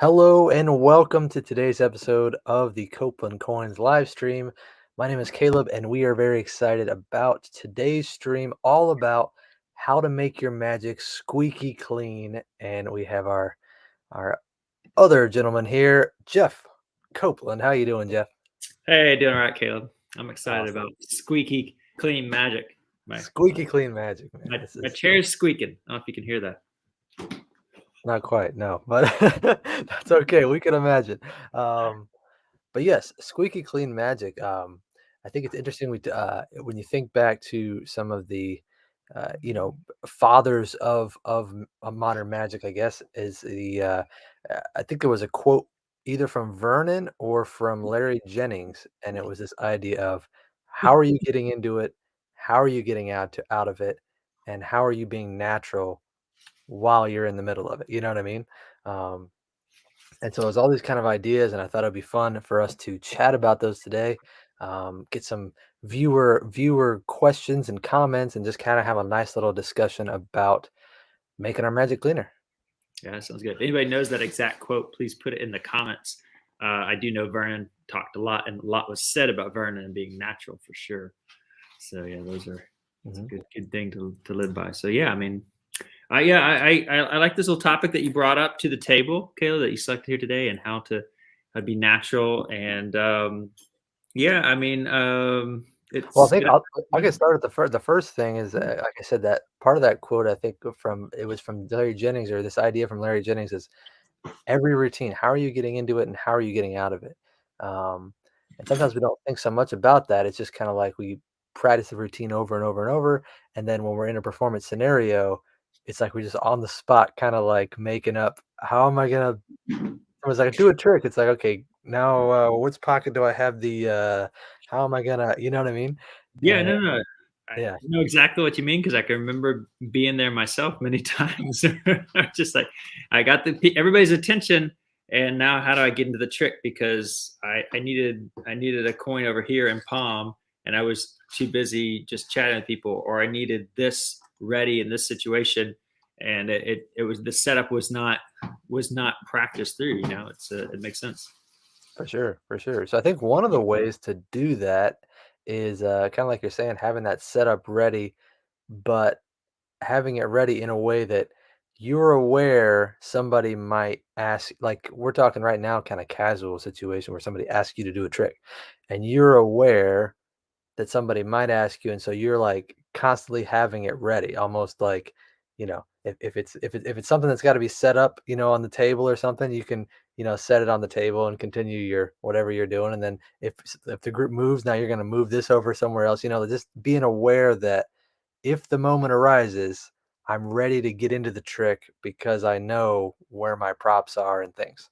Hello and welcome to today's episode of the Copeland Coins live stream. My name is Caleb, and we are very excited about today's stream, all about how to make your magic squeaky clean. And we have our other gentleman here, Jeff Copeland. How you doing, Jeff? Hey, doing all right, Caleb. I'm excited Awesome. about Squeaky Clean Magic. My Squeaky clean magic, man. my, This my is chair is squeaking. I don't know if you can hear that. not quite, no, but that's okay. We can imagine. Um, But yes, squeaky clean magic. I think it's interesting when you think back to some of the fathers of modern magic. I guess is I think there was a quote either from Vernon or from Larry Jennings, and it was this idea of how are you getting into it, how are you getting out of it, and how are you being natural while you're in the middle of it. You know what I mean? Um, and so it was all these kind of ideas, and I thought it'd be fun for us to chat about those today, get some viewer questions and comments, and just kind of have a nice little discussion about making our magic cleaner. Yeah, that sounds good. If anybody knows that exact quote, please put it in the comments. I do know Vernon talked a lot, and a lot was said about Vernon and being natural for sure. So yeah, that's a Hmm. good thing to live by. So yeah, I mean, I like this little topic that you brought up to the table, Caleb, that you selected here today, and how to be natural. And yeah, I mean, Well, I it's think it, I'll get started. The first thing is, like I said, that part of that quote I think from it was from Larry Jennings, or this idea from Larry Jennings is every routine. How are you getting into it, and how are you getting out of it? Um, and sometimes we don't think so much about that. It's just kind of like we practice the routine over and over and over, and then when we're in a performance scenario, it's like we're just on the spot, kind of like making up. How am I gonna? It was like do a trick. It's like okay, now which pocket do I have the? How am I gonna? You know what I mean? Yeah, And no, no. I yeah, know exactly what you mean because I can remember being there myself many times. Just like I got everybody's attention, and now how do I get into the trick? Because I needed a coin over here in palm, and I was too busy just chatting with people, or I needed this ready in this situation, and it was the setup was not practiced through. It makes sense. for sure, for sure. So I think one of the ways to do that is kind of like you're saying, having that setup ready, but having it ready in a way that you're aware somebody might ask, like we're talking right now, kind of casual situation where somebody asks you to do a trick, and you're aware that somebody might ask you, and so you're like constantly having it ready, almost like, if it's something that's got to be set up, on the table or something, you can, set it on the table and continue your whatever you're doing, and then if the group moves, now you're going to move this over somewhere else, just being aware that if the moment arises, I'm ready to get into the trick because I know where my props are and things.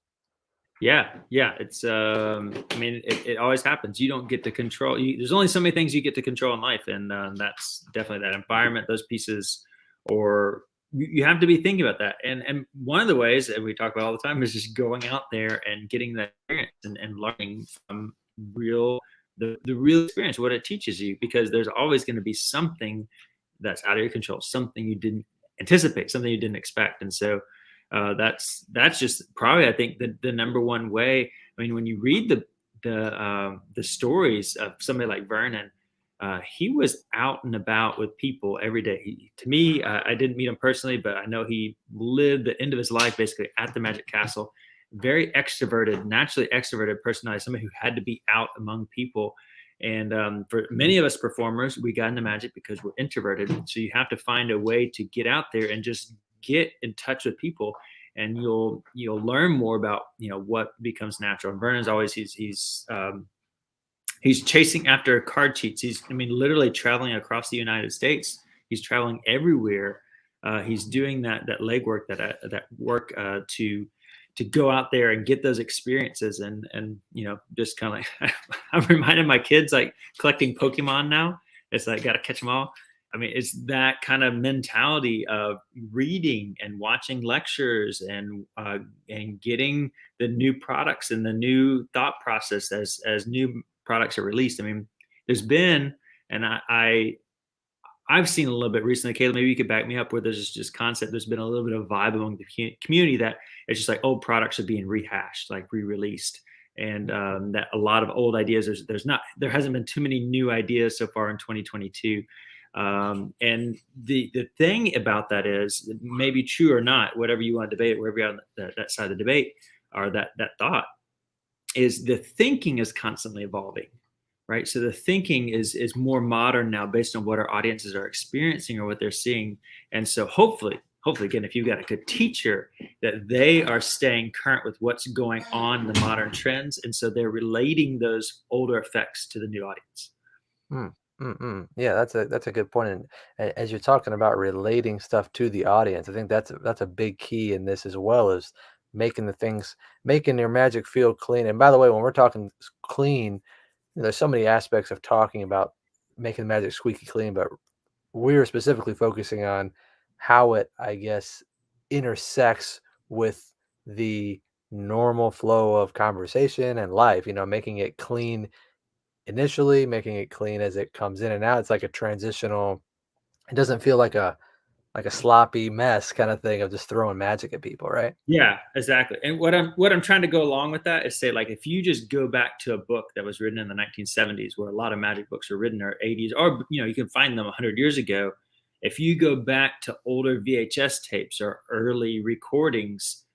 Yeah, yeah. I mean, it always happens. You don't get to control. There's only so many things you get to control in life, and that's definitely that environment, those pieces, or you have to be thinking about that. And one of the ways that we talk about all the time is just going out there and getting that experience and learning from the real experience, what it teaches you, because there's always going to be something that's out of your control, something you didn't anticipate, something you didn't expect, and so that's just probably I think the number one way. I mean, when you read the stories of somebody like Vernon, he was out and about with people every day. To me, I didn't meet him personally, but I know he lived the end of his life basically at the Magic Castle. Very extroverted, naturally extroverted personality, somebody who had to be out among people. And for many of us performers, we got into magic because we're introverted. So you have to find a way to get out there and just get in touch with people, and you'll learn more about what becomes natural. And Vernon's always he's chasing after card cheats. He's, I mean, literally traveling across the United States. He's traveling everywhere. He's doing that legwork, that work to go out there and get those experiences, and just kind of like I'm reminding my kids like collecting Pokemon now. It's like got to catch them all. I mean, it's that kind of mentality of reading and watching lectures and getting the new products and the new thought process as new products are released. I mean, there's been, and I've seen a little bit recently. Caleb, maybe you could back me up. Where there's just concept. There's been a little bit of vibe among the community that it's just like old products are being rehashed, like re-released, and that a lot of old ideas. There hasn't been too many new ideas so far in 2022. And the thing about that is, maybe true or not, whatever you want to debate, wherever you're on that side of the debate, or that thought, is the thinking is constantly evolving, right? So the thinking is more modern now based on what our audiences are experiencing or what they're seeing. And so hopefully again, if you've got a good teacher, that they are staying current with what's going on in the modern trends, and so they're relating those older effects to the new audience. Mm, yeah, that's a good point. And as you're talking about relating stuff to the audience, I think that's a big key in this as well as making the things making your magic feel clean. And by the way, when we're talking clean, there's so many aspects of talking about making the magic squeaky clean, but we're specifically focusing on how it, I guess, intersects with the normal flow of conversation and life, making it clean initially, making it clean as it comes in and out. It's like a transitional, it doesn't feel like a sloppy mess kind of thing of just throwing magic at people, right? Yeah, exactly. And what I'm trying to go along with that is say, like, if you just go back to a book that was written in the 1970s, where a lot of magic books were written, or 80s, or you can find them 100 years ago. If you go back to older VHS tapes or early recordings,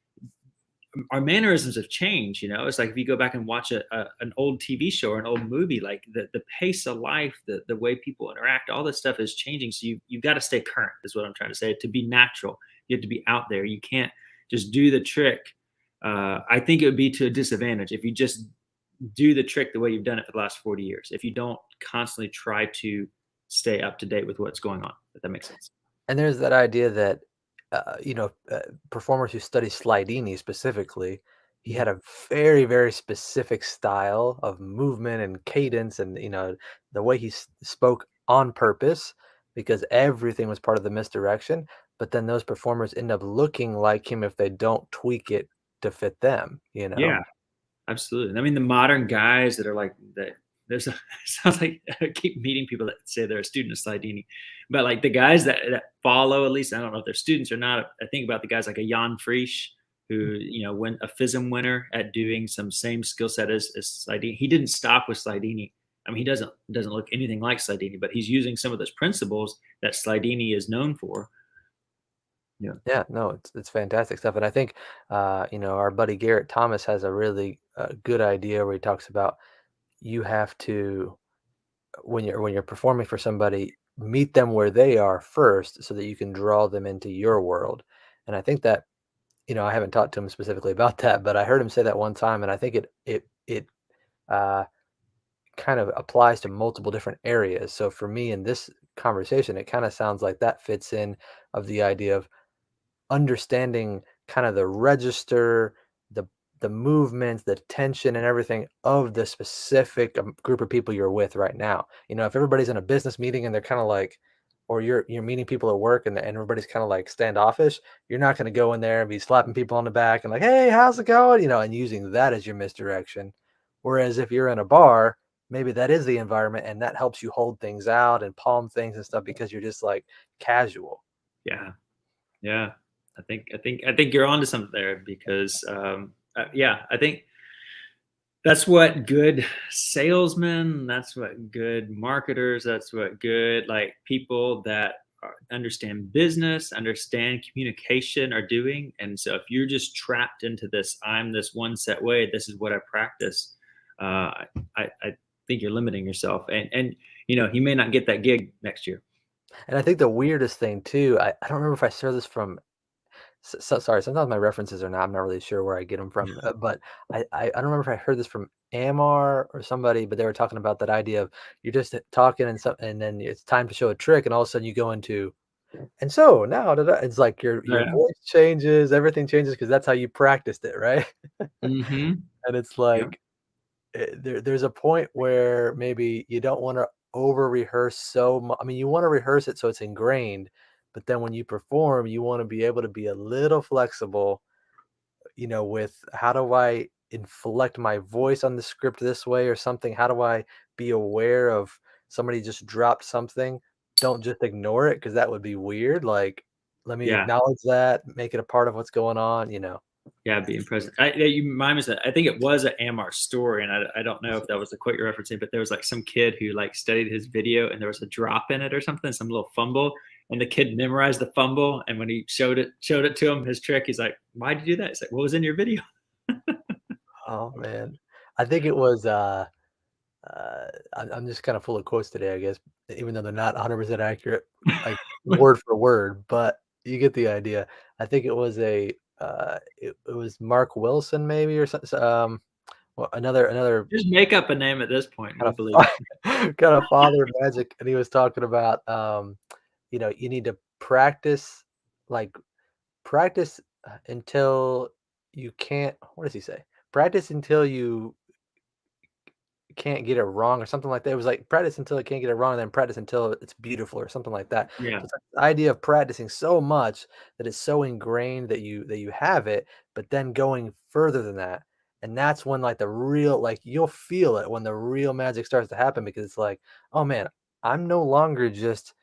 our mannerisms have changed. It's like if you go back and watch an old TV show or an old movie, like the pace of life, the way people interact, all this stuff is changing. So you've got to stay current, is what I'm trying to say. To be natural, you have to be out there. You can't just do the trick. I think it would be to a disadvantage if you just do the trick the way you've done it for the last 40 years. If you don't constantly try to stay up to date with what's going on, if that makes sense. And there's that idea that, performers who study Slidini specifically, he Mhm. had a very, very specific style of movement and cadence, and the way he spoke on purpose, because everything was part of the misdirection. But then those performers end up looking like him if they don't tweak it to fit them. Yeah. Absolutely. I mean, the modern guys that are like that. There's a sounds like I keep meeting people that say they're a student of Slidini, but like the guys that follow, at least I don't know if they're students or not. I think about the guys like a Jan Frisch, who went a FISM winner at doing some same skill set as Slidini. He didn't stop with Slidini. I mean, he doesn't look anything like Slidini, but he's using some of those principles that Slidini is known for. Yeah. Yeah, no, it's fantastic stuff, and I think our buddy Garrett Thomas has a really good idea where he talks about you have to when you're performing for somebody, meet them where they are first so that you can draw them into your world. And I think that, I haven't talked to him specifically about that, but I heard him say that one time, and I think it uh, kind of applies to multiple different areas. So for me in this conversation, it kind of sounds like that fits in of the idea of understanding kind of the register, the the movements, the tension and everything of the specific group of people you're with right now. If everybody's in a business meeting and they're kind of like, or you're meeting people at work and everybody's kind of like standoffish, you're not going to go in there and be slapping people on the back and like, hey, how's it going? And using that as your misdirection. Whereas if you're in a bar, maybe that is the environment and that helps you hold things out and palm things and stuff because you're just like casual. Yeah. Yeah. I think you're onto something there because yeah, I think that's what good salesmen, that's what good marketers, that's what good like people that understand business, understand communication are doing. And so if you're just trapped into this, I'm this one set way, this is what I practice, I think you're limiting yourself. And you may not get that gig next year. And I think the weirdest thing too, I don't remember if I saw this from sorry, sometimes my references are not I'm not really sure where I get them from, but I don't remember if I heard this from Amar or somebody, but they were talking about that idea of you're just talking and then it's time to show a trick, and all of a sudden you go into, and so now it's like your Yeah. voice changes, everything changes because that's how you practiced it, right? Mm-hmm. And it's Yeah. like there's a point where maybe you don't want to over rehearse so much. I mean, you want to rehearse it so it's ingrained, but then when you perform, you want to be able to be a little flexible, with how do I inflect my voice on the script this way or something? How do I be aware of somebody just dropped something? don't just ignore it because that would be weird. Like, let me Yeah. acknowledge that, make it a part of what's going on, you know? Yeah, being present. Yeah, you remind me of that. I think it was an Amar story, and I don't know if that was the quote you're referencing, but there was like some kid who like studied his video, and there was a drop in it or something, some little fumble, and the kid memorized the fumble. And when he showed it to him, his trick, he's like, "Why'd you do that?" He's like, "What was in your video?" Oh, man. I think it was, I'm just kinda full of quotes today, I guess, even though they're not 100% accurate, like, word for word, but you get the idea. I think it was it was Mark Wilson maybe or well, another Just make up a name at this point, and kind we'll of believe it. kind of father of magic, and he was talking about, you need to practice, like, practice, until you can't what does he say? Practice until you can't get it wrong or something like that. It was like practice until it can't get it wrong, and then practice until it's beautiful or something like that. So Yeah, it's like the idea of practicing so much that it's so ingrained that you have it, but then going further than that. And that's when like the real like you'll feel it when the real magic starts to happen because it's like, oh man, I'm no longer just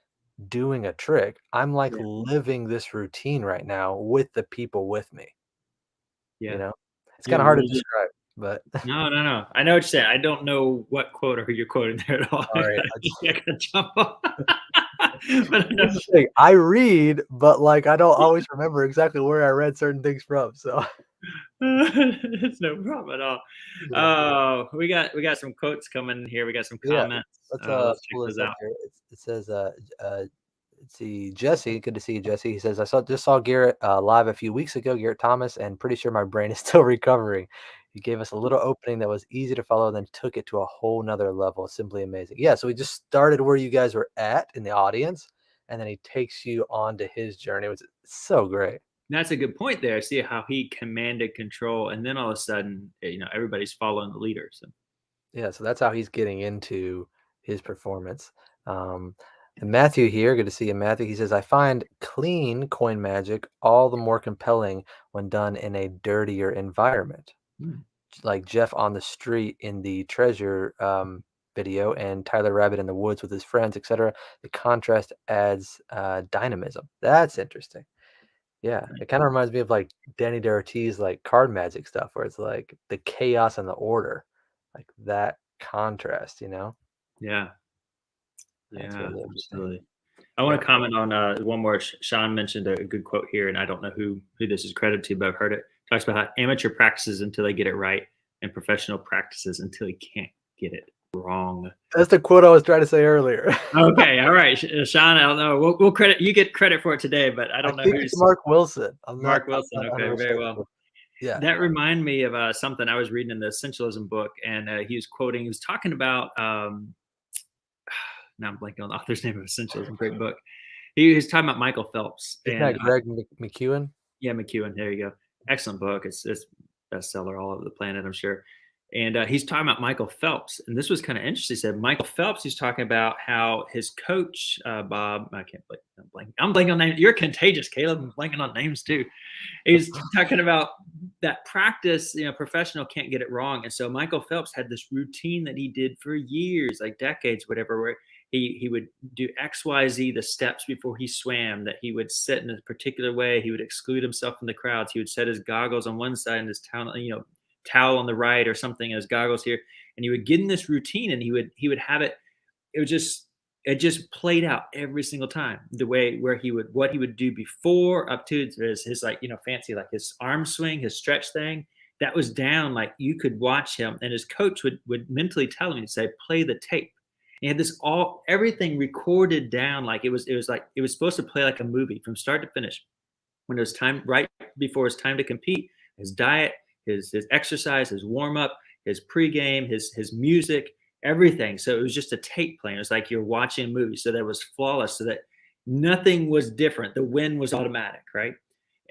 doing a trick. I'm like yeah, living this routine right now with the people with me, you yeah. know? It's kind You of hard to really describe, but No, no, no. I know what you're saying. I don't know what quote or who you're quoting there at all. I sorry. gotta jump off. But I Here's know the thing, I read, but, like, I don't always remember exactly where I read certain things from, so it's no problem at all. yeah. Oh, we got some quotes coming here. We got some Yeah, comments. let's, Let's check pull this those up out. here. It says, let's see, Jesse, good to see you, Jesse. He says, "I saw Garrett, live a few weeks ago, Garrett Thomas, and pretty sure my brain is still recovering. He gave us a little opening that was easy to follow, then took it to a whole nother level. Simply amazing." Yeah, so we just started where you guys were at in the audience, and then he takes you on to his journey, which is so great. That's a good point there. See how he commanded control, and then all of a sudden, everybody's following the leader. So Yeah, so that's how he's getting into his performance. Um, and Matthew here, good to see you, Matthew. He says, I find clean coin magic all the more compelling when done in a dirtier environment, hmm, like Jeff on the street in the treasure video and Tyler Rabbit in the woods with his friends, etc. The contrast adds dynamism. That's interesting. Yeah, it kind of reminds me of like Danny DeOrtiz, like card magic stuff, where it's like the chaos and the order, like that contrast, you know? yeah, That's yeah, really interesting. absolutely. I want Yeah. to comment on one more. Sean mentioned a good quote here, and I don't know who this is credited to, but I've heard it. Talks about how amateur practices until they get it right, and professional practices until he can't get it wrong. That's the quote I was trying to say earlier. Okay, all right, Sean. I don't know. We'll credit you get credit for it today, but I I don't know think it's who's Mark Wilson. Mark I'm Wilson. not Okay, very 100% well. sure. Yeah. That reminded me of something I was reading in the Essentialism book, and he was quoting. He was talking about. Now I'm blanking on the author's name of Essentialism. Great book. He was talking about Michael Phelps, Isn't and that Greg McEwen? yeah, McEwen. There you go. Excellent book. It's bestseller all over the planet, I'm sure. And he's talking about Michael Phelps, and this was kind of interesting. He said Michael Phelps. He's talking about how his coach Bob. I can't blank. I'm blanking on names. You're contagious, Caleb. I'm blanking on names too. He's talking about that practice. Professional can't get it wrong, and so Michael Phelps had this routine that he did for years, like decades, whatever, where he would do XYZ, the steps before he swam, that he would sit in a particular way. He would exclude himself from the crowds. He would set his goggles on one side and his towel on the right or something, and his goggles here. And he would get in this routine, and he would have it. It just played out every single time, the way where what he would do before up to his like fancy, like his arm swing, his stretch thing. That was down, like you could watch him, and his coach would mentally tell him, he'd say, play the tape. He had this everything recorded down, like it was supposed to play like a movie from start to finish. When it was time, right before it's time to compete, his diet, his exercise, his warm up, his pregame, his music, everything. So it was just a tape playing. It was like you're watching a movie. So that was flawless. So that nothing was different. The win was automatic, right?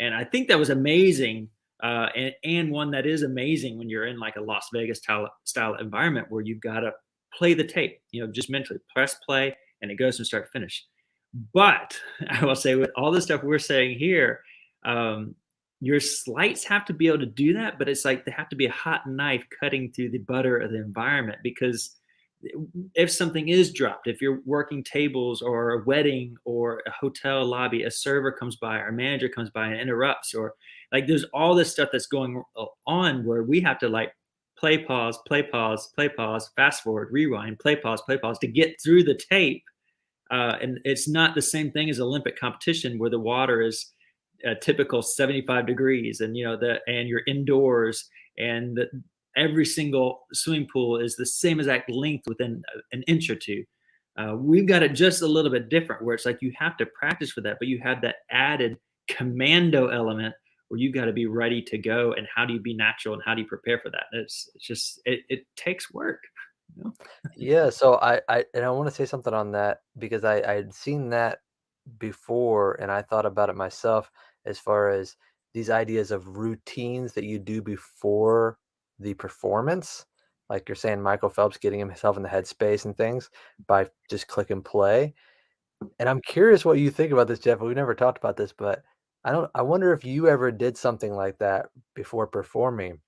And I think that was amazing. And one that is amazing when you're in like a Las Vegas style environment where you've got to play the tape, just mentally press play and it goes from start to finish. But I will say, with all the stuff we're saying here, um, your slights have to be able to do that, but it's like they have to be a hot knife cutting through the butter of the environment, because if something is dropped, if you're working tables or a wedding or a hotel lobby, a server comes by, our manager comes by and interrupts, or like there's all this stuff that's going on where we have to like play, pause, play, pause, play, pause, fast forward, rewind, play, pause to get through the tape. And it's not the same thing as Olympic competition where the water is a typical 75 degrees and and you're indoors and every single swimming pool is the same exact length within an inch or two. We've got it just a little bit different where it's like you have to practice for that, but you have that added commando element where you got to be ready to go. And how do you be natural and how do you prepare for that? It's just it takes work. You know? Yeah, so I want to say something on that because I'd seen that before and I thought about it myself as far as these ideas of routines that you do before the performance. Like you're saying Michael Phelps getting himself in the headspace and things by just click and play. And I'm curious what you think about this, Jeff. We never talked about this, but I wonder if you ever did something like that before performing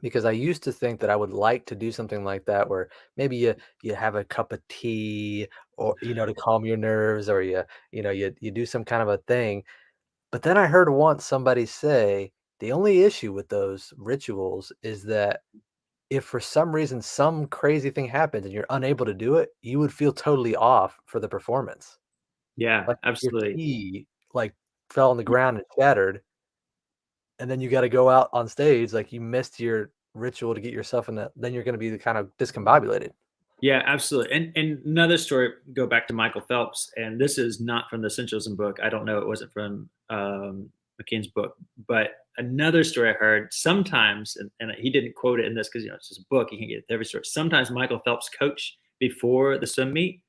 because I used to think that I would like to do something like that where maybe you have a cup of tea or to calm your nerves or you do some kind of a thing. But then I heard once somebody say the only issue with those rituals is that if for some reason some crazy thing happens and you're unable to do it, you would feel totally off for the performance. Yeah, Like if your absolutely. tea like fell on the ground and shattered and then you gotta go out on stage, like, you missed your ritual to get yourself in that then you're gonna be kind of discombobulated. Yeah, absolutely. And another story, go back to Michael Phelps, and this is not from the Essentialism book. I don't know, it wasn't from McKean's book, but another story I heard sometimes, and he didn't quote it in this because it's just a book, you can get every story. Sometimes Michael Phelps' coach before the swim meet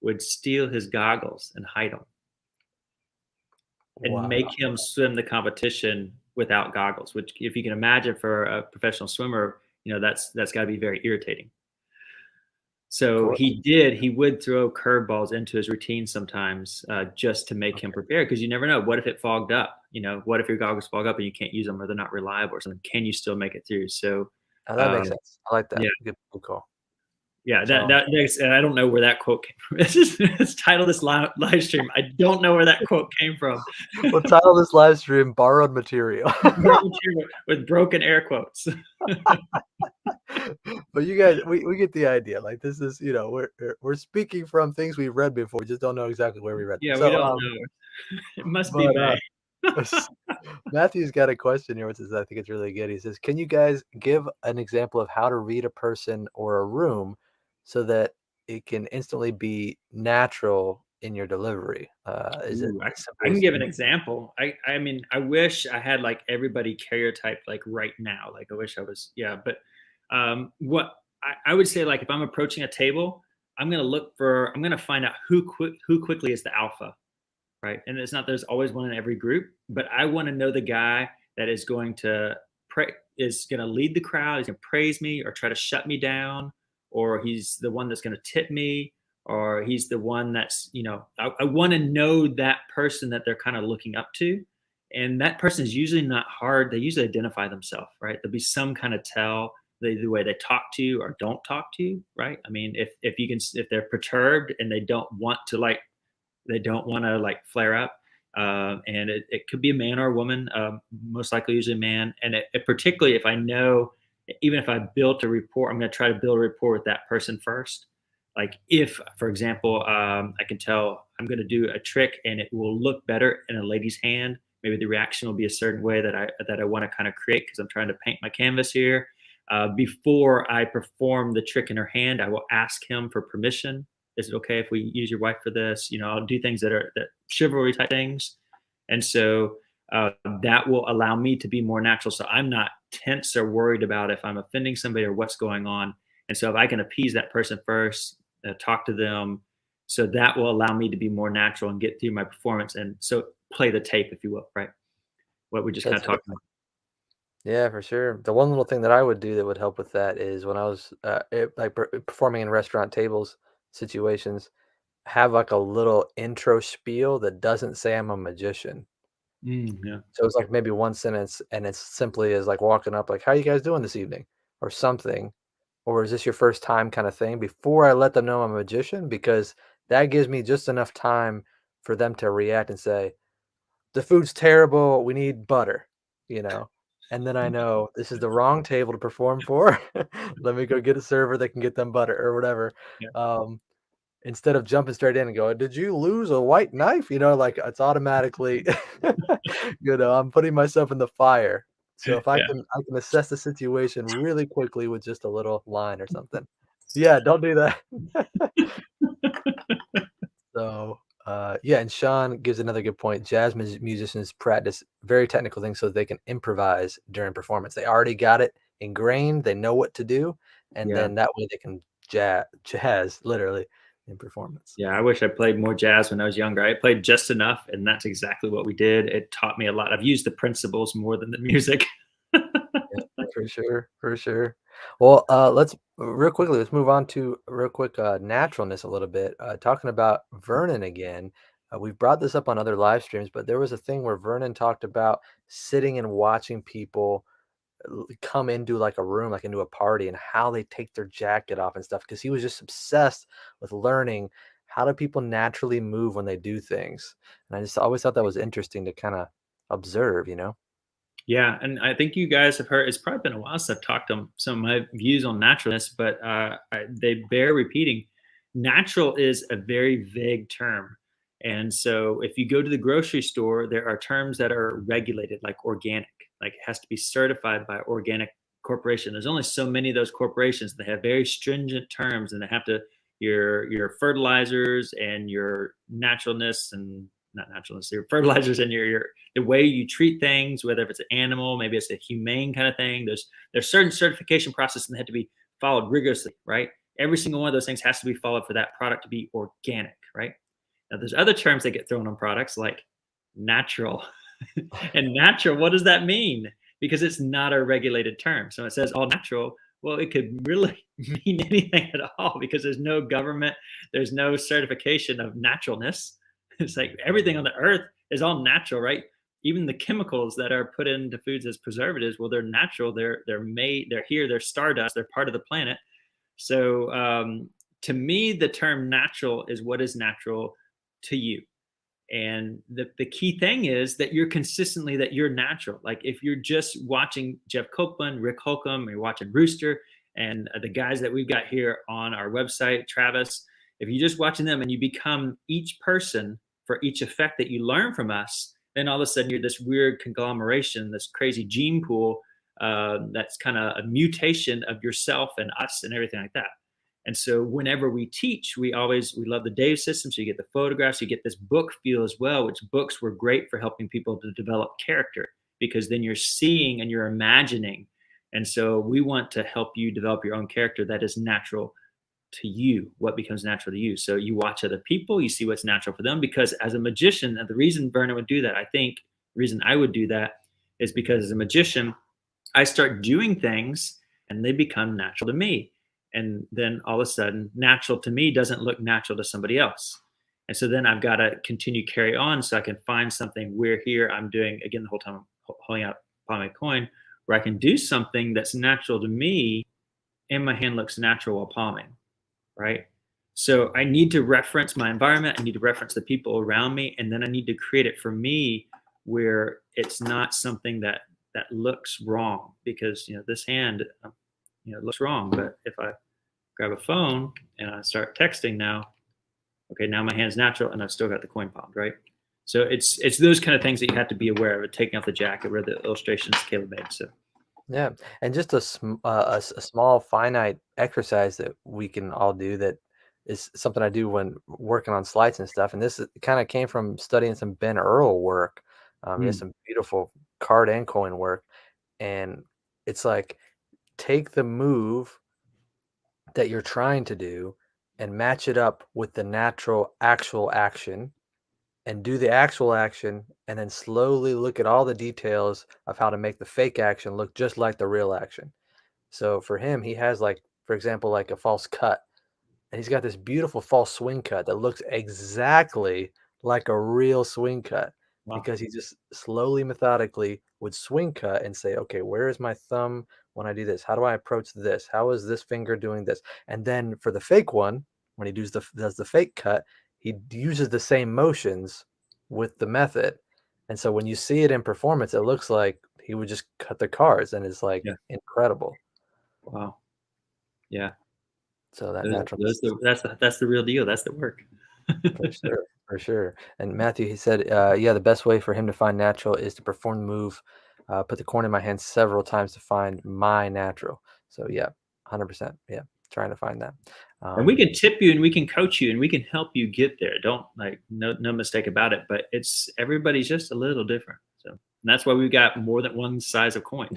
would steal his goggles and hide them and make Wow. him swim the competition without goggles, which if you can imagine for a professional swimmer, that's got to be very irritating. Of So course. he would throw curveballs into his routine sometimes just to make him Okay. prepared because you never know. What if it fogged up? What if your goggles fog up and you can't use them or they're not reliable or something? Can you still make it through? So, Oh, that makes um, sense. I like that. yeah, Good call. yeah, that So, that makes, and I don't know where that quote came from. It's titled this live stream. I don't know where that quote came from. we'll title this live stream "Borrowed Material." With broken air quotes. But you guys we get the idea, like, this is we're speaking from things we've read before, we just don't know exactly where we read them. Yeah, we So, don't know. It must be but, May. Matthew's got a question here, which is I think it's really good. He says, "Can you guys give an example of how to read a person or a room so that it can instantly be natural in your delivery?" Is it Ooh, as I simple can as give an example. I mean, I wish I had like everybody karyotype like right now. Like I wish I was, yeah. But what I would say, like if I'm approaching a table, I'm gonna find out who quickly is the alpha, right? And it's not there's always one in every group, but I want to know the guy that is going to is going to lead the crowd. He's going to praise me or try to shut me down, or he's the one that's going to tip me, or he's the one that's I want to know that person that they're kind of looking up to, and that person is usually not hard. They usually identify themselves, right? There'll be some kind of tell the way they talk to you or don't talk to you, right? I mean, if they're perturbed and they don't want to like flare up. And it could be a man or a woman, most likely usually a man. And particularly if I know, even if I built a rapport, I'm going to try to build a rapport with that person first. Like if, for example, I can tell I'm going to do a trick and it will look better in a lady's hand. Maybe the reaction will be a certain way that I want to kind of create because I'm trying to paint my canvas here. Before I perform the trick in her hand, I will ask him for permission. Is it okay if we use your wife for this? I'll do things that chivalry type things. And so that will allow me to be more natural. So I'm not tense or worried about if I'm offending somebody or what's going on. And so if I can appease that person first, talk to them, so that will allow me to be more natural and get through my performance. And so play the tape, if you will, right? What we just kind that's of talked about. Yeah, for sure. The one little thing that I would do that would help with that is when I was performing in restaurant tables situations, have like a little intro spiel that doesn't say I'm a magician. Yeah. So it's like maybe one sentence, and it's simply as like walking up, like, "How you guys doing this evening?" or something, or is this your first time kind of thing before I let them know I'm a magician? Because that gives me just enough time for them to react and say, the food's terrible. We need butter, you know? And then I know this is the wrong table to perform for. Let me go get a server that can get them butter or whatever. Yeah. Um, Instead of jumping straight in and going, "Did you lose a white knife?" Like it's automatically, I'm putting myself in the fire. So if Yeah. I can assess the situation really quickly with just a little line or something. Yeah, don't do that. So, yeah, and Sean gives another good point. Jazz musicians practice very technical things so they can improvise during performance. They already got it ingrained. They know what to do, and Yeah. then that way they can jazz literally in performance. Yeah, I wish I played more jazz when I was younger. I played just enough, and that's exactly what we did. It taught me a lot. I've used the principles more than the music. Yeah, for sure, for sure. Well, let's real quickly, let's move on to real quick naturalness a little bit. Talking about Vernon again. We've brought this up on other live streams, but there was a thing where Vernon talked about sitting and watching people come into like a room, like into a party, and how they take their jacket off and stuff. Because he was just obsessed with learning how do people naturally move when they do things. And I just always thought that was interesting to kind of observe. Yeah, and I think you guys have heard. It's probably been a while since I've talked on some of my views on naturalness, but they bear repeating. Natural is a very vague term, and so if you go to the grocery store, there are terms that are regulated, like organic, like it has to be certified by organic corporation. There's only so many of those corporations. They have very stringent terms, and they have to your fertilizers and your naturalness and not naturalness, your fertilizers and your the way you treat things, whether if it's an animal, maybe it's a humane kind of thing. There's certain certification processes that have to be followed rigorously, right? Every single one of those things has to be followed for that product to be organic, right? Now there's other terms that get thrown on products like natural. And natural, what does that mean? Because it's not a regulated term. So it says all natural. Well, it could really mean anything at all because there's no government, there's no certification of naturalness. It's like everything on the earth is all natural, right? Even the chemicals that are put into foods as preservatives, well, they're natural. They're made. They're here. They're stardust. They're part of the planet. So to me, the term natural is what is natural to you. And the key thing is that you're consistently that you're natural. Like if you're just watching Jeff Copeland, Rick Holcomb, or you're watching Rooster and the guys that we've got here on our website, Travis, if you're just watching them and you become each person for each effect that you learn from us, then all of a sudden you're this weird conglomeration, this crazy gene pool that's kind of a mutation of yourself and us and everything like that. And so whenever we teach, we love the Dave system. So you get the photographs, you get this book feel as well, which books were great for helping people to develop character because then you're seeing and you're imagining. And so we want to help you develop your own character that is natural to you, what becomes natural to you. So you watch other people, you see what's natural for them. Because as a magician, and the reason Vernon would do that, I think the reason I would do that is because as a magician, I start doing things and they become natural to me. And then all of a sudden, natural to me doesn't look natural to somebody else. And so then I've got to continue carry on so I can find something where here I'm doing again the whole time I'm holding out palming a coin where I can do something that's natural to me and my hand looks natural while palming, right? So I need to reference my environment. I need to reference the people around me, and then I need to create it for me where it's not something that looks wrong because this hand it looks wrong. But if I grab a phone and I start texting now, okay, now my hand's natural and I've still got the coin palmed, right? So it's those kind of things that you have to be aware of. Taking off the jacket, where the illustrations Caleb made. So Yeah, and just a small finite exercise that we can all do that is something I do when working on slides and stuff. And this kind of came from studying some Ben Earl work. He has mm, some beautiful card and coin work, and it's like take the move that you're trying to do and match it up with the natural actual action and do the actual action and then slowly look at all the details of how to make the fake action look just like the real action. So for him, he has like, for example, like a false cut, and he's got this beautiful false swing cut that looks exactly like a real swing cut. Wow. because he just slowly, methodically would swing cut and say, "Okay, where is my thumb when I do this? How do I approach this? How is this finger doing this?" And then for the fake one, when he does the fake cut, he uses the same motions with the method. And so when you see it in performance, it looks like he would just cut the cards and it's like Yeah. incredible. Wow. Yeah. So that Those naturalness is that's the real deal. That's the work. for sure, for sure. And Matthew, he said, yeah, the best way for him to find natural is to perform the move, put the coin in my hand several times to find my natural. So yeah, 100%. Yeah, trying to find that. And we Um, can tip you and we can coach you and we can help you get there. Don't like no mistake about it. But it's everybody's just a little different. So and that's why we've got more than one size of coin.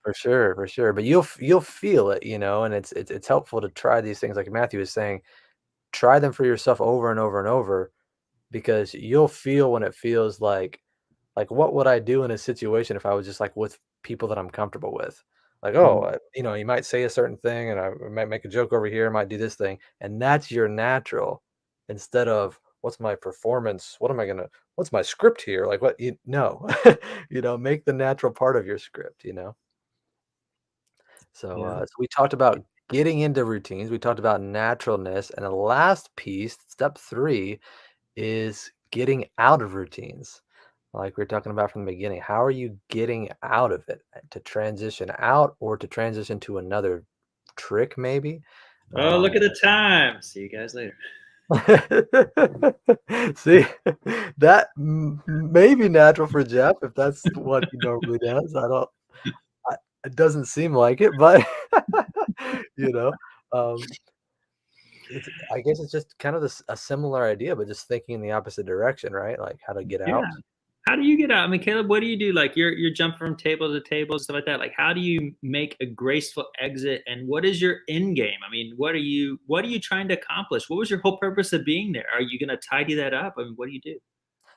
for sure, for sure. But you'll feel it, and it's helpful to try these things. Like Matthew was saying, try them for yourself over and over and over because you'll feel when it feels like, what would I do in a situation if I was just, like, with people that I'm comfortable with? Like, oh, Mhm. you might say a certain thing, and I might make a joke over here, might do this thing, and that's your natural instead of, "What's my performance? What's my script here?" Like, what you no. Make the natural part of your script, you know? So, Yeah. so we talked about getting into routines, we talked about naturalness, and the last piece, step 3, is getting out of routines. Like we were talking about from the beginning, how are you getting out of it to transition out or to transition to another trick, maybe? Oh, look Um, at the time. See you guys later. see, that may be natural for Jeff if that's what he normally does. I don't, it doesn't seem like it, but you know, um, I guess it's just kind of a similar idea, but just thinking in the opposite direction, right? Like how to get Yeah. out. How do you get out? I mean, Caleb, what do you do? Like you're jumping from table to table and stuff like that. Like how do you make a graceful exit and what is your end game? I mean, what are you trying to accomplish? What was your whole purpose of being there? Are you gonna tidy that up? I mean, what do you do?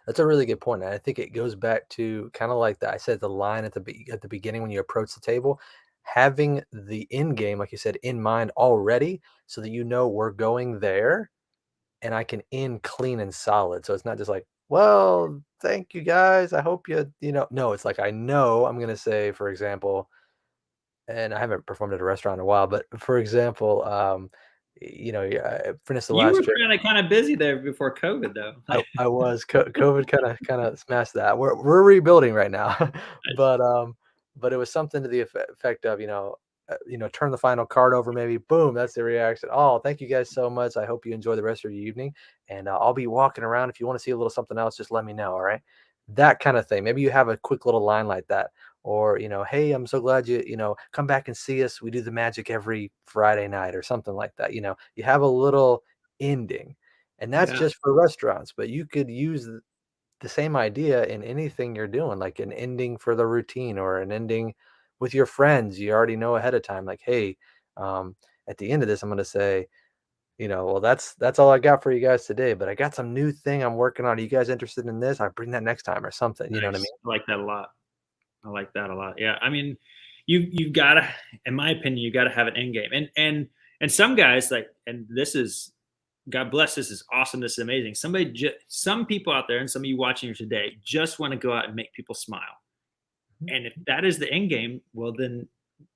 That's a really good point, and I think it goes back to kinda like that I said the line at the beginning when you approach the table, having the end game, like you said, in mind already so that you know we're going there and I can end clean and solid. So it's not just like, "Well, thank you guys. I hope No, it's like I know I'm gonna say, for example, and I haven't performed at a restaurant in a while, but for example, finish the You last were trick. kind of busy there before COVID though. I was COVID kinda smashed that. We're rebuilding right now, Nice. but it was something to the effect of, turn the final card over maybe, boom, that's the reaction. "Oh, thank you guys so much. I hope you enjoy the rest of your evening, and, I'll be walking around. If you wanna see a little something else, just let me know, alright?" That kinda thing. Maybe you have a quick little line like that, or, "Hey, I'm so glad come back and see us. We do the magic every Friday night," or something like that, You have a little ending. And that's Yeah. just for restaurants, but you could use the same idea in anything you're doing, like an ending for the routine or an ending with your friends. You already know ahead of time, like, hey, um, at the end of this, I'm gonna say, well, that's all I got for you guys today, but I got some new thing I'm working on. Are you guys interested in this? I bring that next time or something. You know what I mean? Nice. I like that a lot. I like that a lot. Yeah, I mean, you've got to, in my opinion, you got to have an end game. And some guys like, and this is God bless. This is awesome. This is amazing. Some people out there, and some of you watching today, just want to go out and make people smile. Mhm. And if that is the end game, well, then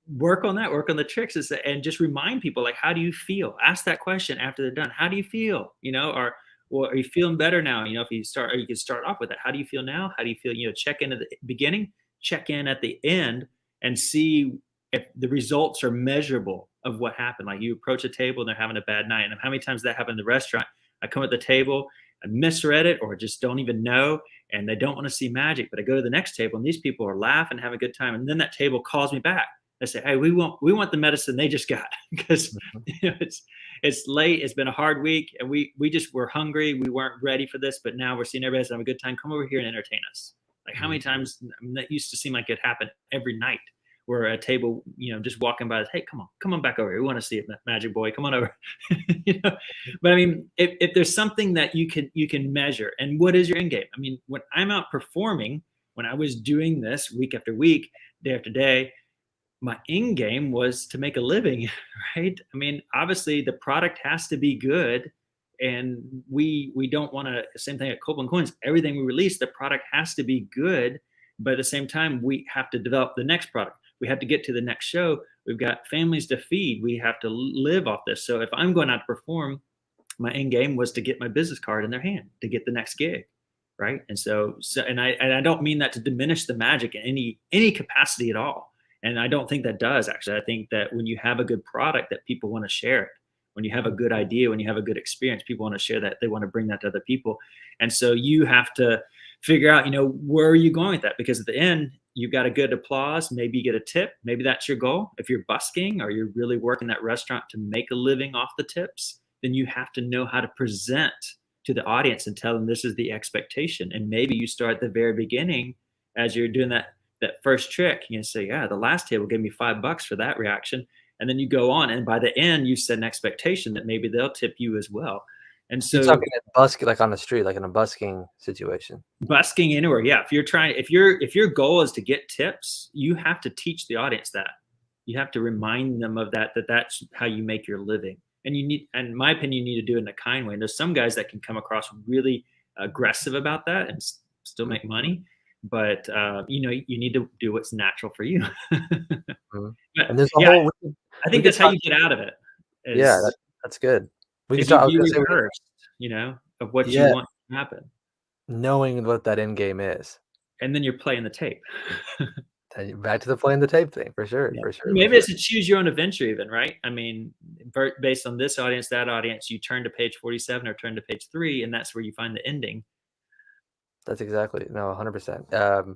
work on that. Work on the tricks, and just remind people like, how do you feel? Ask that question after they're done. How do you feel? Or well, are you feeling better now? If you start, or you can start off with that. How do you feel now? How do you feel? Check in at the beginning, check in at the end, and see if the results are measurable of what happened. Like you approach a table and they're having a bad night, and how many times that happened in the restaurant? I come at the table, I misread it, or just don't even know, and they don't want to see magic. But I go to the next table, and these people are laughing, having a good time, and then that table calls me back. They say, "Hey, we want the medicine they just got because Mhm. it's late. It's been a hard week, and we just were hungry. We weren't ready for this, but now we're seeing everybody having a good time. Come over here and entertain us." Like how many Mhm. times? I mean, that used to seem like it happened every night. Where a table, just walking by, hey, come on back over here. We want to see it, Magic Boy. Come on over. you know, but I mean, if there's something that you can measure, and what is your end game? I mean, when I'm out performing, when I was doing this week after week, day after day, my end game was to make a living, right? I mean, obviously the product has to be good and we don't want to. Same thing at Copeland Coins. Everything we release, the product has to be good, but at the same time, we have to develop the next product. We have to get to the next show. We've got families to feed. We have to live off this. So if I'm going out to perform, my end game was to get my business card in their hand to get the next gig, right? And I don't mean that to diminish the magic in any capacity at all. And I don't think that does, actually. I think that when you have a good product, that people want to share it. When you have a good idea, when you have a good experience, people want to share that. They want to bring that to other people. And so you have to figure out, where are you going with that? Because at the end, you got a good applause. Maybe you get a tip. Maybe that's your goal. If you're busking or you're really working that restaurant to make a living off the tips, then you have to know how to present to the audience and tell them this is the expectation. And maybe you start at the very beginning as you're doing that first trick. You say, yeah, the last table gave me $5 for that reaction. And then you go on. And by the end, you set an expectation that maybe they'll tip you as well. And You're so talking at busking, like on the street, like in a busking situation. busking anywhere. Yeah. If your goal is to get tips, you have to teach the audience that. You have to remind them of that's how you make your living. And in my opinion, you need to do it in a kind way. And there's some guys that can come across really aggressive about that and still make money. But you need to do what's natural for you. Mhm. But And there's a yeah, whole I we think could that's how talk. you get out of it. Yeah, Is that's good. We could if talk. you I was be gonna say we could, rehearsed, of what you yeah, want to happen, knowing what that end game is. and then you're playing the tape. And back to the playing the tape thing, for sure, Yeah. for sure, for Maybe sure. it's a choose your own adventure even, right? I mean, based on this audience, that audience, you turn to page 47 or turn to page 3, and that's where you find the ending. That's exactly, no, 100%.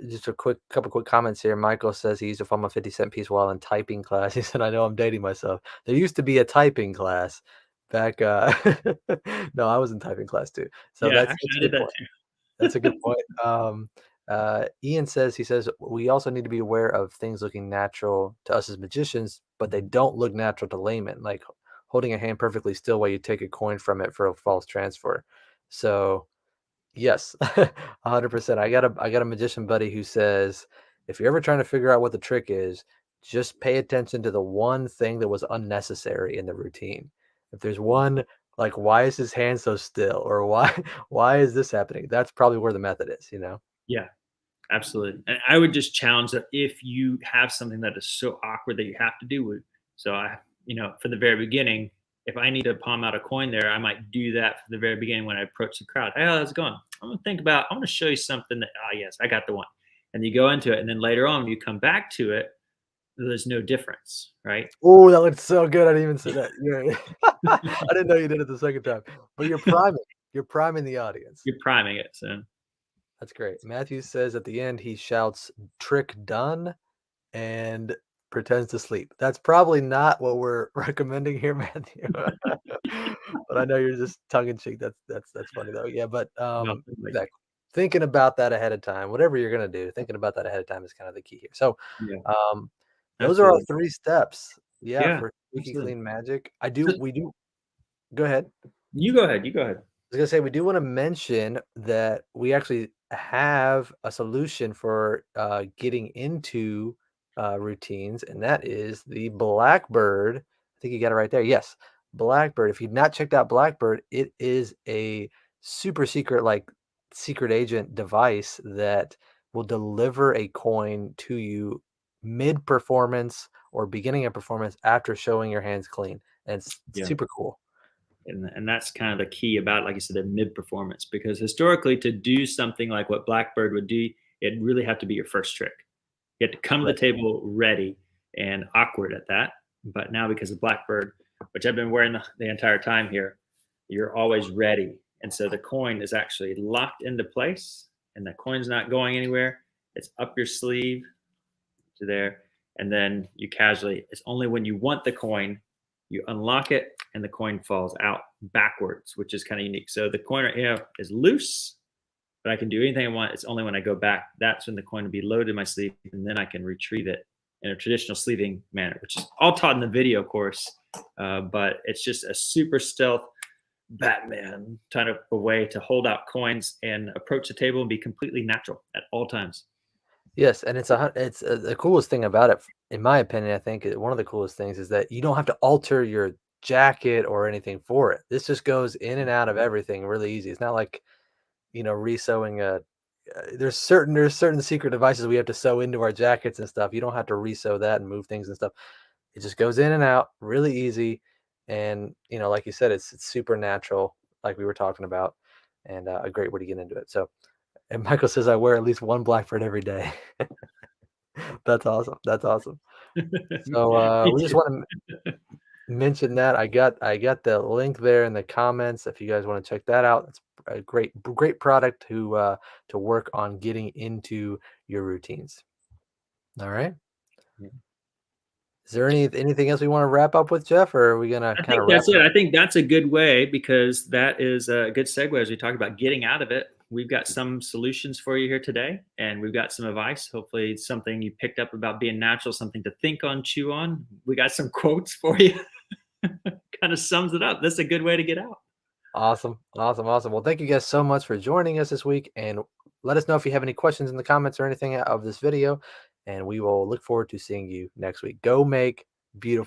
Just a couple quick comments here. Michael says he used to film a 50 cent piece while in typing class. He said, "I know I'm dating myself. There used to be a typing class back." No, I was in typing class too. So Yeah, that's actually, a I did good that point. too. That's a good point. Ian says, he says, we also need to be aware of things looking natural to us as magicians, but they don't look natural to laymen, like holding a hand perfectly still while you take a coin from it for a false transfer. So yes, 100%. I got a magician buddy who says, if you're ever trying to figure out what the trick is, just pay attention to the one thing that was unnecessary in the routine. If there's one, like, why is his hand so still, or why why is this happening? That's probably where the method is, you know? Yeah, absolutely. And I would just challenge that if you have something that is so awkward that you have to do it. So from the very beginning, if I need to palm out a coin there, I might do that from the very beginning when I approach the crowd. Hey, how's it going? I'm gonna show you something that, yes, I got the one. And you go into it. And then later on, when you come back to it, there's no difference, right? Oh, that looks so good. I didn't even say that. Yeah. I didn't know you did it the second time. But you're priming the audience. You're priming it. So That's great. Matthew says at the end he shouts trick done and pretends to sleep. That's probably not what we're recommending here, Matthew. But I know you're just tongue in cheek. That's funny though. Yeah, but no, like, exactly. Thinking about that ahead of time, whatever you're gonna do, thinking about that ahead of time is kind of the key here. So yeah, um those are our absolutely. 3 steps. Yeah, Yeah, for Squeaky absolutely. Clean Magic. So We do go ahead. you go ahead. You go ahead. Was gonna say we do want to mention that we actually have a solution for getting into routines, and that is the Blackbird. I think you got it right there. Yes, Blackbird. If you've not checked out Blackbird, it is a super secret, like secret agent device that will deliver a coin to you mid performance or beginning of performance after showing your hands clean, and it's Yeah. super cool. And that's kind of the key about, like you said, the mid performance, because historically, to do something like what Blackbird would do, it really have to be your first trick. You have to come to Right. the table ready and awkward at that. But now, because of Blackbird, which I've been wearing the entire time here, you're always ready. And so the coin is actually locked into place, and the coin's not going anywhere. It's up your sleeve to there. And then you casually, it's only when you want the coin, you unlock it and the coin falls out backwards, which is kind of unique. So the coin right here is loose, but I can do anything I want. It's only when I go back, that's when the coin will be loaded in my sleeve, and then I can retrieve it in a traditional sleeving manner, which is all taught in the video course. But it's just a super stealth Batman kind of a way to hold out coins and approach the table and be completely natural at all times. Yes, and the coolest thing about it, in my opinion, I think one of the coolest things is that you don't have to alter your jacket or anything for it. This just goes in and out of everything really easy. It's not like, resewing a there's certain secret devices we have to sew into our jackets and stuff. You don't have to resew that and move things and stuff. It just goes in and out really easy. And, like you said, it's super natural, like we were talking about, and a great way to get into it. So, and Michael says I wear at least one Blackbird every day. That's awesome. That's awesome. So Me we just too. want to mention that I got the link there in the comments if you guys want to check that out. It's a great product to work on getting into your routines. All right. Is there anything else we want to wrap up with, Jeff, or are we gonna I kind think of wrap that's it it. up? I think that's a good way because that is a good segue as we talk about getting out of it. We've got some solutions for you here today, and we've got some advice. Hopefully, it's something you picked up about being natural, something to think on, chew on. We got some quotes for you. Kind of sums it up. That's a good way to get out. Awesome, awesome, awesome. Well, thank you guys so much for joining us this week, and let us know if you have any questions in the comments or anything of this video, and we will look forward to seeing you next week. Go make beautiful